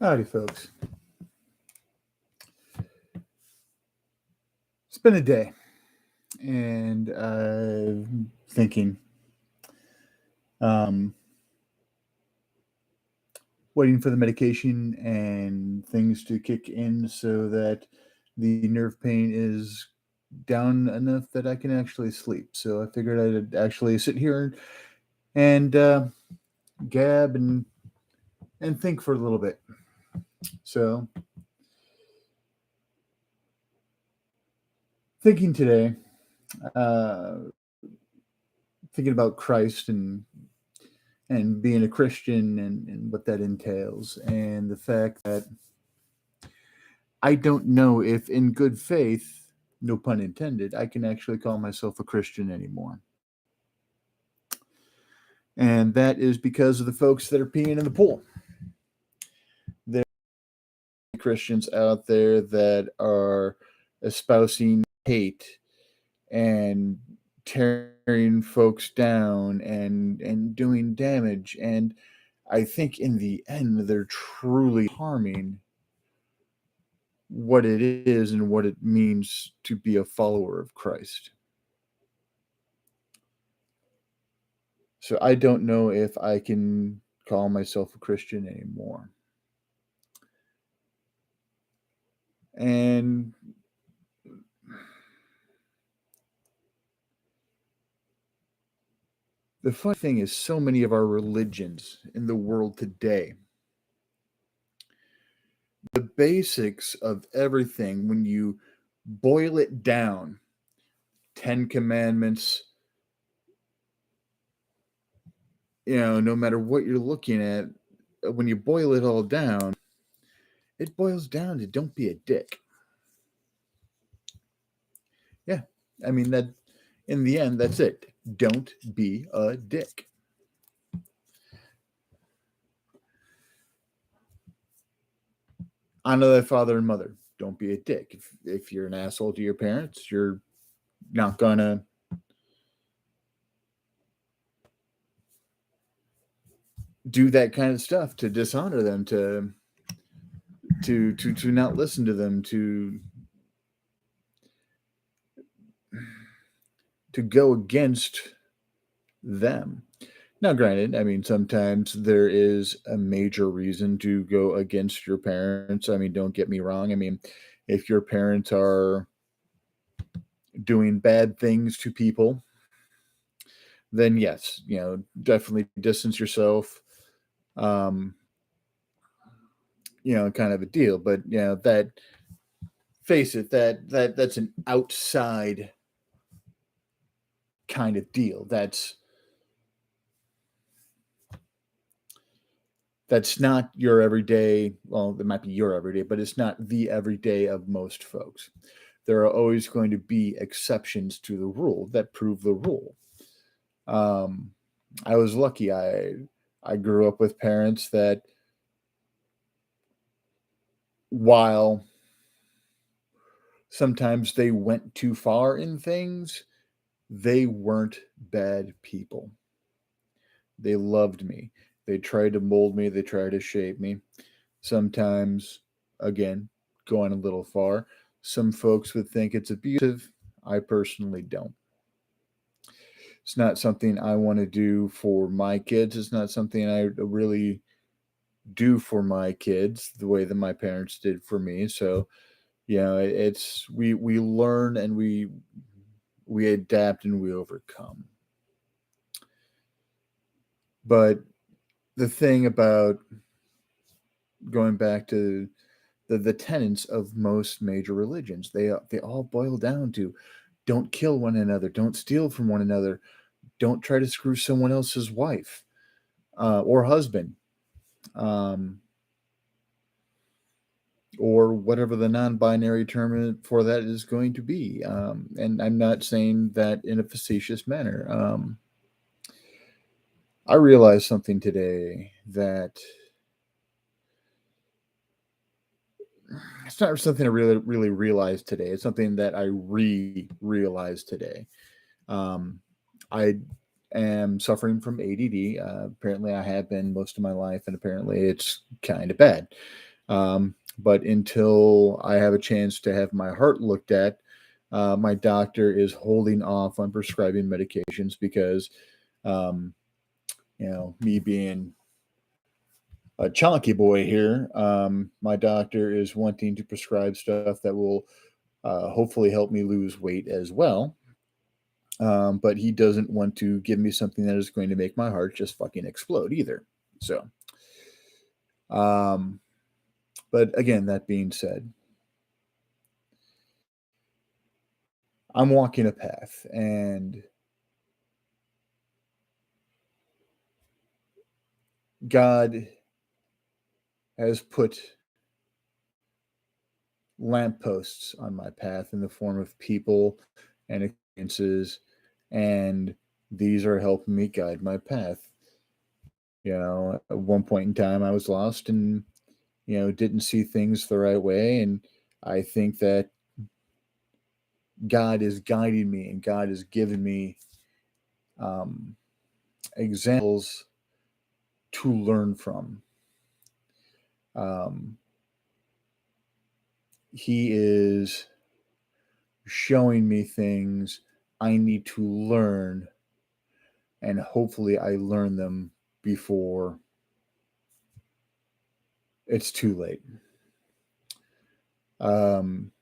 Howdy, folks. It's been a day, and I'm thinking, um, waiting for the medication and things to kick in so that the nerve pain is down enough that I can actually sleep. So I figured I'd actually sit here and gab and think for a little bit. So thinking today, uh, thinking about Christ and being a Christian and what that entails, and the fact that I don't know if, in good faith, no pun intended, I can actually call myself a Christian anymore. And that is because of the folks that are peeing in the pool. There are Christians out there that are espousing hate and tearing folks down and doing damage. And I think in the end, they're truly harming what it is and what it means to be a follower of Christ. So I don't know if I can call myself a Christian anymore. And the funny thing is, so many of our religions in the world today, the basics of everything, when you boil it down, 10 Commandments, no matter what you're looking at, when you boil it all down, it boils down to don't be a dick. Yeah. I mean, that in the end, that's it. Don't be a dick. Honor thy father and mother. Don't be a dick. If you're an asshole to your parents, you're not gonna do that kind of stuff to dishonor them, to not listen to them, to go against them. Now, granted, I mean, sometimes there is a major reason to go against your parents. I mean, don't get me wrong. I mean, if your parents are doing bad things to people, then yes, definitely distance yourself. Um, kind of a deal. But that face it, that's an outside kind of deal. That's not your everyday. Well, it might be your everyday, but it's not the everyday of most folks. There are always going to be exceptions to the rule that prove the rule. Um, I was lucky. I grew up with parents that, while sometimes they went too far in things, they weren't bad people. They loved me. They tried to mold me, they tried to shape me. Sometimes, again, going a little far, some folks would think it's abusive. I personally don't. It's not something I want to do for my kids. It's not something I really do for my kids the way that my parents did for me. So, it's we learn and we adapt and we overcome. But the thing about going back to the tenets of most major religions, they all boil down to don't kill one another, don't steal from one another, don't try to screw someone else's wife or husband, um, or whatever the non-binary term for that is going to be. And I'm not saying that in a facetious manner. I realized something today that it's not something I really realized today. It's something that I realized today. Um, I am suffering from ADD. Apparently, I have been most of my life, and apparently, it's kind of bad. But until I have a chance to have my heart looked at, my doctor is holding off on prescribing medications because, um, me being a chonky boy here, my doctor is wanting to prescribe stuff that will hopefully help me lose weight as well. But he doesn't want to give me something that is going to make my heart just fucking explode either. So, um, but again, that being said, I'm walking a path, and God has put lampposts on my path in the form of people and experiences, and these are helping me guide my path. At one point in time, I was lost and didn't see things the right way, and I think that God is guiding me, and God has given me um, examples to learn from. Um, he is showing me things I need to learn, and hopefully I learn them before it's too late. Um,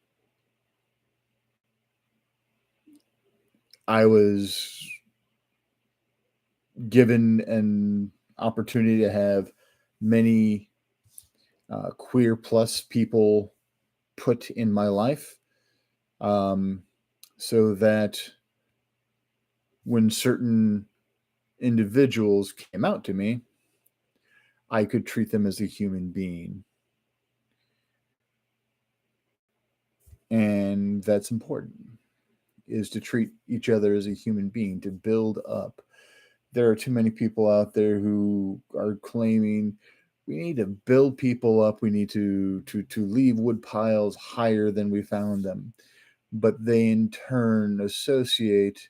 I was given an opportunity to have many queer plus people put in my life, um, so that when certain individuals came out to me, I could treat them as a human being. And that's important, is to treat each other as a human being, to build up. There are too many people out there who are claiming we need to build people up, we need to leave wood piles higher than we found them. But they in turn associate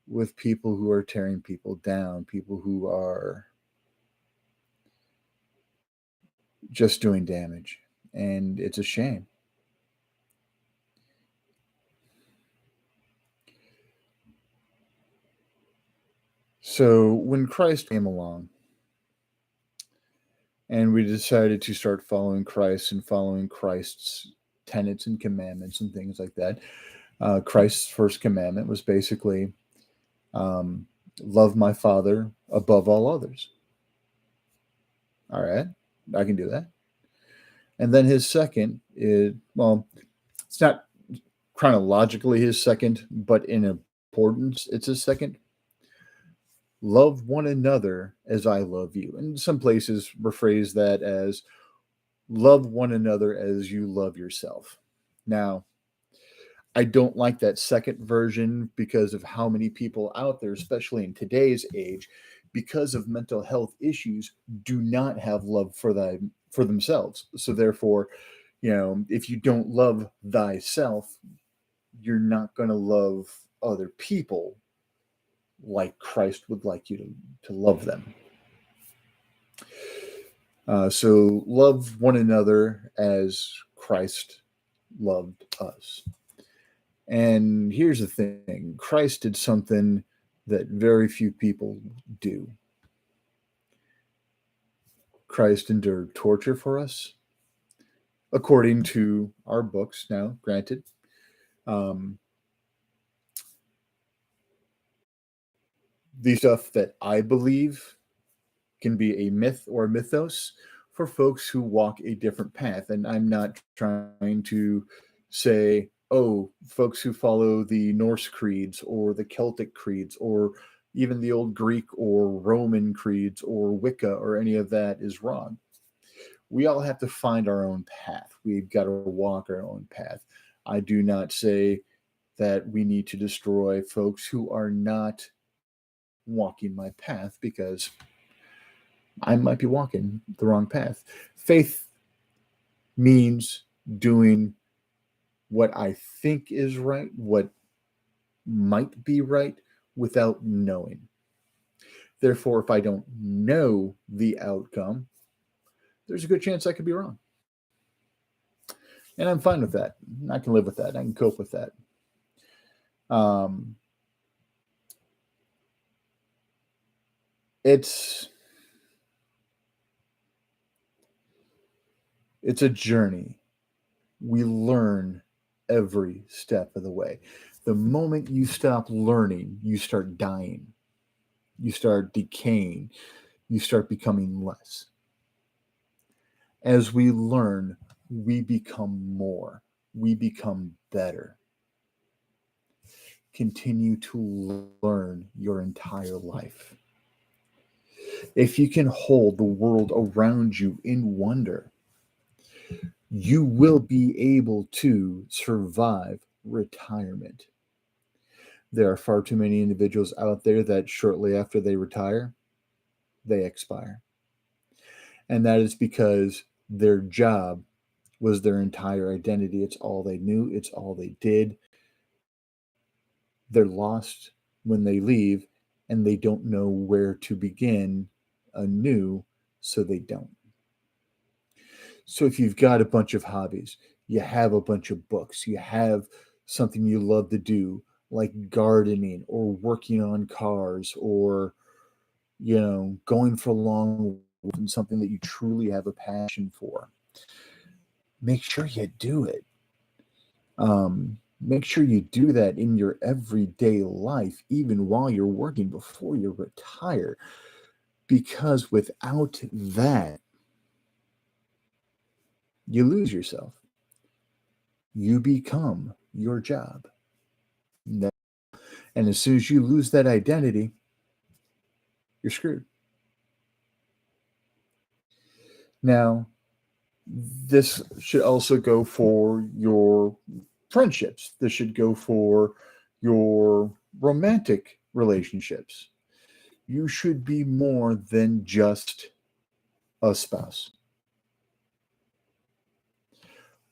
with people who are tearing people down, people who are just doing damage. And it's a shame. So when Christ came along and we decided to start following Christ and following Christ's tenets and commandments and things like that, Christ's first commandment was basically um, love my Father above all others. All right, I can do that. And then his second is, well, it's not chronologically his second, but in importance, it's his second. Love one another as I love you. And some places rephrase that as love one another as you love yourself. Now, I don't like that second version because of how many people out there, especially in today's age, because of mental health issues, do not have love for themselves. So therefore, if you don't love thyself, you're not going to love other people like Christ would like you to love them. So love one another as Christ loved us. And here's the thing, Christ did something that very few people do. Christ endured torture for us, according to our books now, granted. Um, the stuff that I believe can be a myth or a mythos for folks who walk a different path. And I'm not trying to say, oh, folks who follow the Norse creeds or the Celtic creeds or even the old Greek or Roman creeds or Wicca or any of that is wrong. We all have to find our own path. We've got to walk our own path. I do not say that we need to destroy folks who are not walking my path, because I might be walking the wrong path. Faith means doing what I think is right, what might be right, without knowing. Therefore, if I don't know the outcome, there's a good chance I could be wrong. And I'm fine with that. I can live with that. I can cope with that. Um, it's it's a journey. We learn every step of the way. The moment you stop learning, you start dying. You start decaying. You start becoming less. As we learn, we become more. We become better. Continue to learn your entire life. If you can hold the world around you in wonder, you will be able to survive retirement. There are far too many individuals out there that shortly after they retire, they expire. And that is because their job was their entire identity. It's all they knew, it's all they did. They're lost when they leave and they don't know where to begin anew, so they don't. So if you've got a bunch of hobbies, you have a bunch of books, you have something you love to do, like gardening or working on cars or, going for long walks and something that you truly have a passion for, make sure you do it. Make sure you do that in your everyday life, even while you're working before you retire, because without that, you lose yourself. You become your job. And as soon as you lose that identity, you're screwed. Now, this should also go for your friendships. This should go for your romantic relationships. You should be more than just a spouse,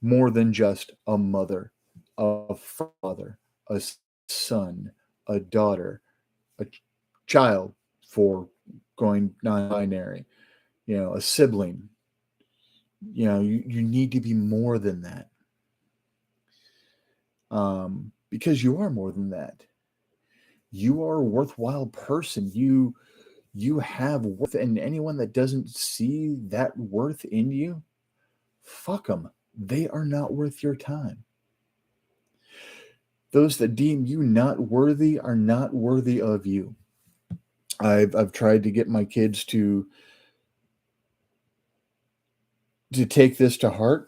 more than just a mother, a father, a son, a daughter, a child for going non binary, a sibling. You need to be more than that, because you are more than that. You are a worthwhile person. You have worth, and anyone that doesn't see that worth in you, fuck them. They are not worth your time. Those that deem you not worthy are not worthy of you. I've tried to get my kids to take this to heart,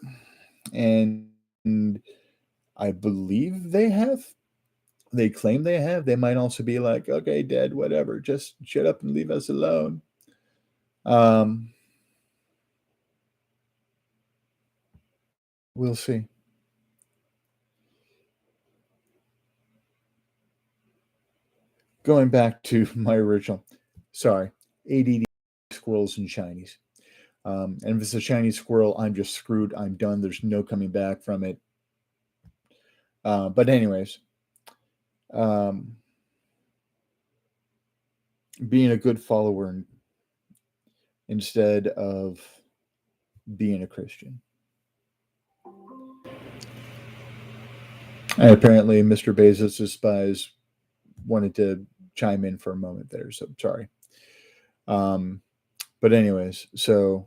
and I believe they have. They claim they have. They might also be like, okay, Dad, whatever, just shut up and leave us alone. Um, we'll see. Going back to my original, sorry, ADD, squirrels and shinies. And if it's a shiny squirrel, I'm just screwed. I'm done. There's no coming back from it. But anyways, um, being a good follower instead of being a Christian. And apparently, Mr. Bezos' spies wanted to chime in for a moment there, so sorry. Um, but anyways, so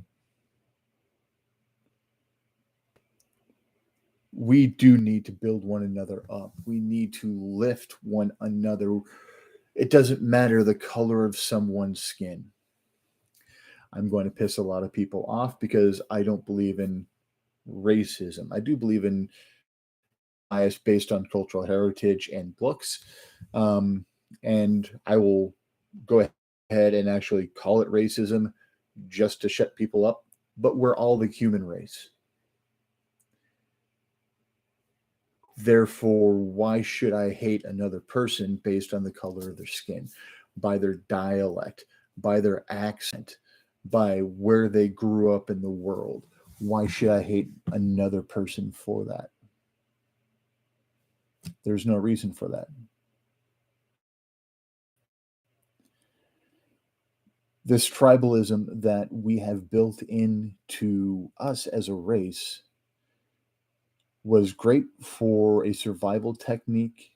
we do need to build one another up. We need to lift one another. It doesn't matter the color of someone's skin. I'm going to piss a lot of people off because I don't believe in racism. I do believe in bias based on cultural heritage and books. Um, and I will go ahead and actually call it racism just to shut people up. But we're all the human race. Therefore, why should I hate another person based on the color of their skin, by their dialect, by their accent, by where they grew up in the world? Why should I hate another person for that? There's no reason for that. This tribalism that we have built into us as a race was great for a survival technique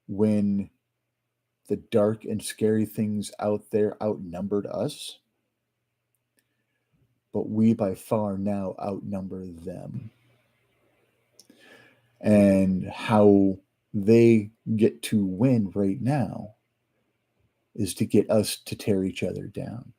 when the dark and scary things out there outnumbered us, but we by far now outnumber them. And how they get to win right now is to get us to tear each other down.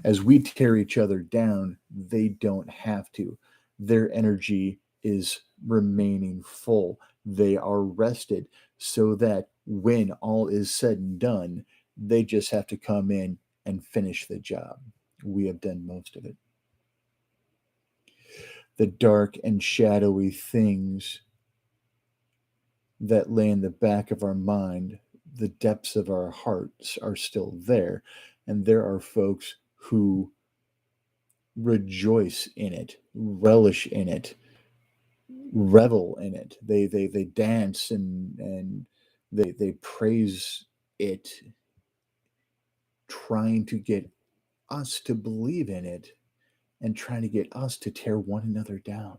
As we tear each other down, they don't have to. Their energy is remaining full. They are rested so that when all is said and done, they just have to come in and finish the job. We have done most of it. The dark and shadowy things that lay in the back of our mind, the depths of our hearts are still there. And there are folks who rejoice in it, relish in it, revel in it. They dance and they praise it, trying to get us to believe in it and trying to get us to tear one another down.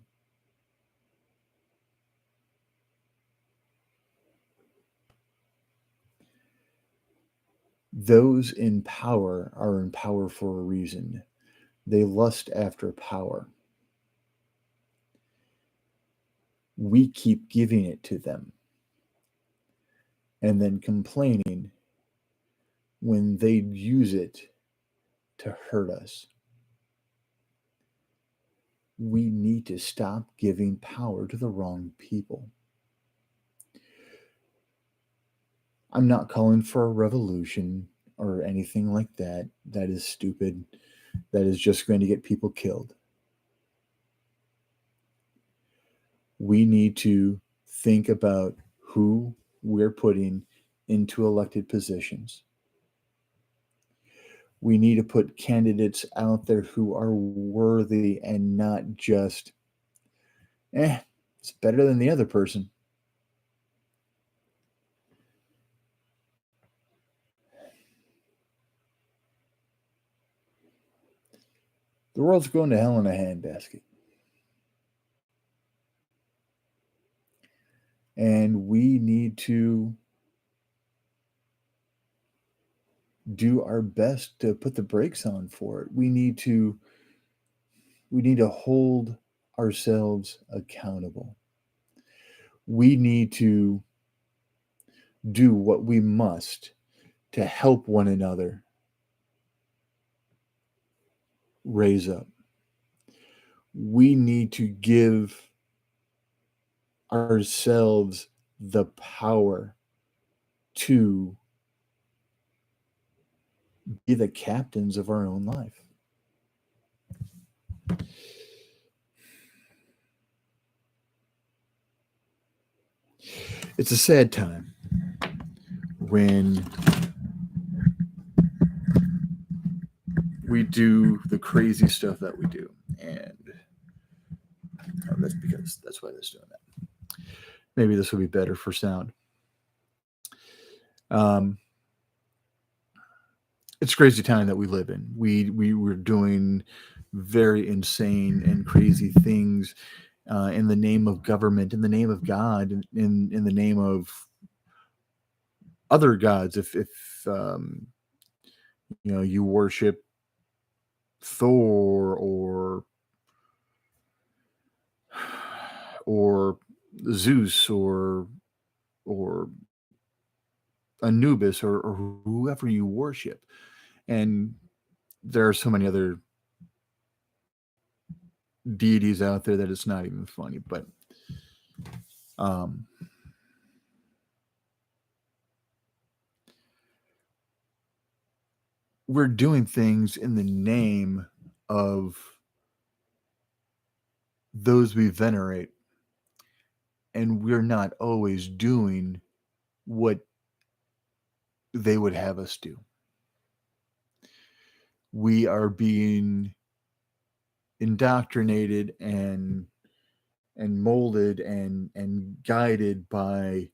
Those in power are in power for a reason. They lust after power. We keep giving it to them and then complaining when they use it to hurt us. We need to stop giving power to the wrong people. I'm not calling for a revolution or anything like that. That is stupid. That is just going to get people killed. We need to think about who we're putting into elected positions. We need to put candidates out there who are worthy and not just, it's better than the other person. The world's going to hell in a handbasket. And we need to do our best to put the brakes on for it. We need to hold ourselves accountable. We need to do what we must to help one another raise up. We need to give ourselves the power to be the captains of our own life. It's a sad time when we do the crazy stuff that we do. And that's why that's doing that. Maybe this will be better for sound. It's a crazy time that we live in. We were doing very insane and crazy things in the name of government, in the name of God, in the name of other gods. If you worship Thor or Zeus or Anubis or whoever you worship, and there are so many other deities out there that it's not even funny, but we're doing things in the name of those we venerate, and we're not always doing what they would have us do. We are being indoctrinated and molded and guided by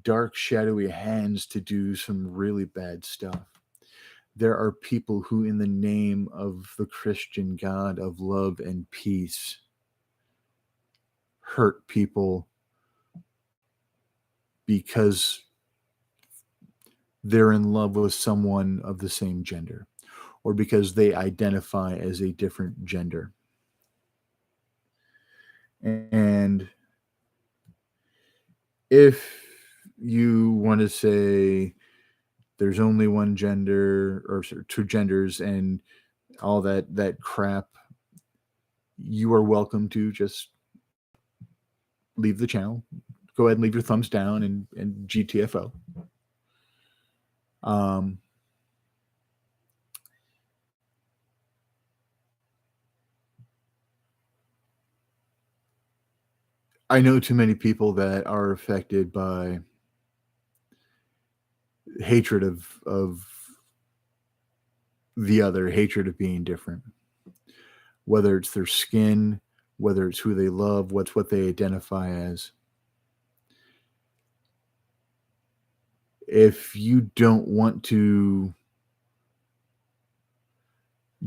dark, shadowy hands to do some really bad stuff. there are people who, in the name of the Christian God of love and peace, hurt people because they're in love with someone of the same gender, or because they identify as a different gender. And if you want to say there's only one gender or two genders and all that crap, you are welcome to just leave the channel. Go ahead and leave your thumbs down and GTFO. Um, I know too many people that are affected by hatred of the other, hatred of being different, whether it's their skin, whether it's who they love, what's what they identify as. If you don't want to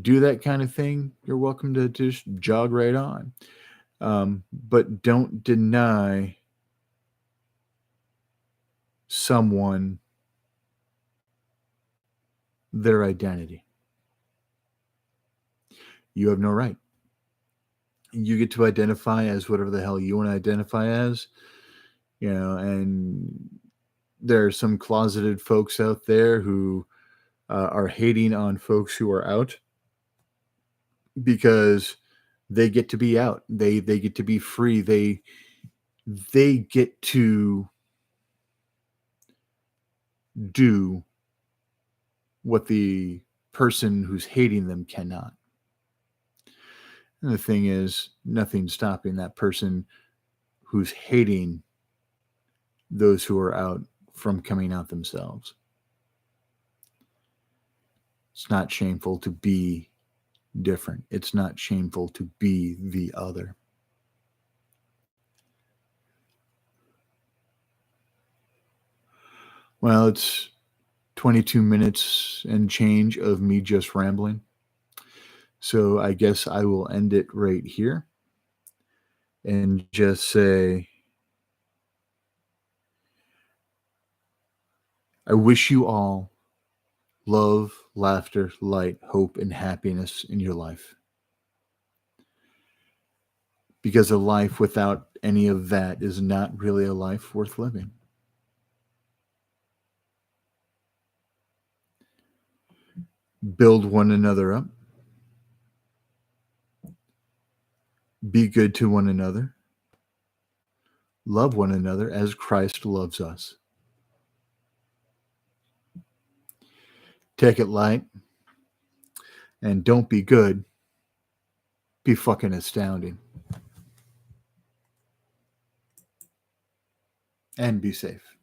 do that kind of thing, you're welcome to just jog right on. But don't deny someone their identity. You have no right. You get to identify as whatever the hell you want to identify as, and there are some closeted folks out there who are hating on folks who are out because they get to be out. They get to be free. They get to do what the person who's hating them cannot. And the thing is, nothing's stopping that person who's hating those who are out from coming out themselves. It's not shameful to be different. It's not shameful to be the other. Well, it's 22 minutes and change of me just rambling. So I guess I will end it right here and just say, I wish you all love, laughter, light, hope, and happiness in your life. Because a life without any of that is not really a life worth living. Build one another up. Be good to one another. Love one another as Christ loves us. Take it light. And don't be good. Be fucking astounding. And be safe.